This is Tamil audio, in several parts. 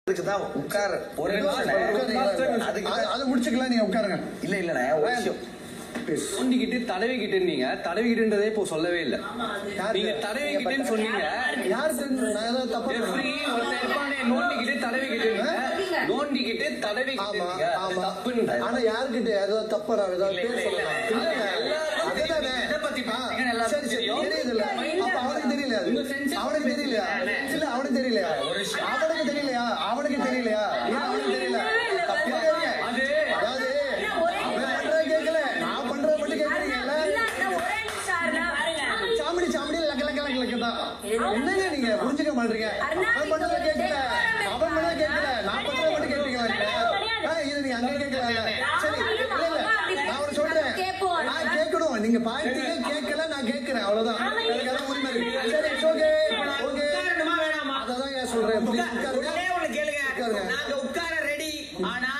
அதுக்குதான் உட்கார ஒரு அதை முடிச்சுக்கலாம். நீங்க உட்காருங்க. இல்ல இல்லண்ணே ஒரு விஷயம் தோண்டிக்கிட்டு தடவிக்கிட்டுன்னீங்க. தடவிக்கிட்டுன்றதே இப்போ சொல்லவே இல்லை. நீங்க தடவிக்கிட்டுன்னு சொன்னீங்க. நோண்டிக்கிட்டு தடவிக்கிட்டு நோண்டிக்கிட்டு தடவிக்கிட்டு தப்புன்னு. ஆனா யாருக்கிட்ட ஏதாவது தப்பா ஏதாவது பேர் சொல்லலாம். அவனுக்கு தெரியலையா? அவனுக்கு தெரியலையா? இல்ல அவனுக்கு தெரியலையா? அவனுக்கு தெரியலையா? அவனுக்கு தெரியலையா? அவனுக்கு தெரியல. என்னங்க நீங்க புரிஞ்சுக்க மாட்டீங்க? அவன் பண்ணத கேட்கல, அவன் பண்ணத கேட்கல, நான் பண்ணத மட்டும் கேட்பீங்களா? இது நீங்க அங்க கேட்கல. சரி இல்ல இல்ல நான் ஒரு சொல்றேன், நான் கேட்கணும். நீங்க பாயிண்டிங்க கேட்கல, நான் கேட்கிறேன், அவ்வளவுதான். எனக்கு அதான் உரிமை இருக்கு. சரி ஓகே ஓகே அதான் ஏன் சொல்றேன். ஒண்ணு கேளுங்க, நாங்க உட்கார ரெடி. ஆனா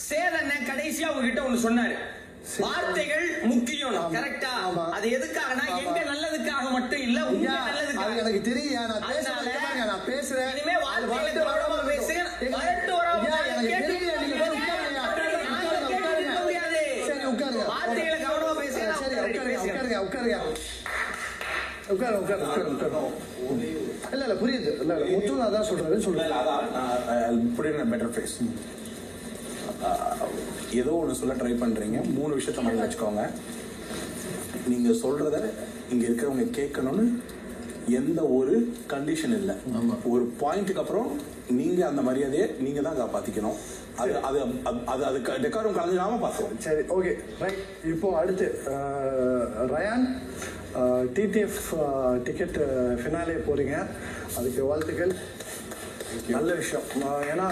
சேரன் கடைசியா உங்ககிட்ட ஒண்ணு சொன்னாரு, வார்த்தைகள் முக்கியம். கரெக்டா? அது எதுக்காகனா எங்க நல்லதுக்காக மட்டும் இல்ல, உங்க நல்லதுக்காக. எனக்கு தெரியும். நான் பேசுறேன், நான் பேசுறேன். இனிமே வார்த்தைகளை கவனமா பேசுங்க. வரட்டு வரவங்க எனக்கு தெரியும். நீங்க போய் உட்காருங்க. கேட்க முடியாது. சரி உட்காருங்க. வார்த்தைகளை கவனமா பேசுங்க. சரி உட்காருங்க உட்காருங்க உட்காரு உட்காரு உட்காரு உட்காரு. இல்ல இல்ல புரியுது. இல்ல இல்ல முத்து அதான் சொல்றாரு. சொல்லுங்க. அதான் புரியுது. பெட்டர் ஃபேஸ் ஏதோ ஒன்று சொல்ல ட்ரை பண்ணுறீங்க. 3 விஷயத்த மனதில் வச்சுக்கோங்க. நீங்கள் சொல்கிறத இங்கே இருக்கிறவங்க கேட்கணும்னு எந்த ஒரு கண்டிஷன் இல்லை. ஒரு பாயிண்ட்டுக்கு அப்புறம் நீங்கள் அந்த மரியாதையை நீங்கள் தான் காப்பாற்றிக்கணும். அது அது அது அதுக்கு டெக்காரம் கலந்துடாமல் பார்த்துக்கணும். சரி ஓகே ரைட். இப்போ அடுத்து ரயான் டிடிஎஃப் டிக்கெட் ஃபினாலே போகிறீங்க. அதுக்கு வாழ்த்துக்கள். நல்ல விஷயம். ஏன்னா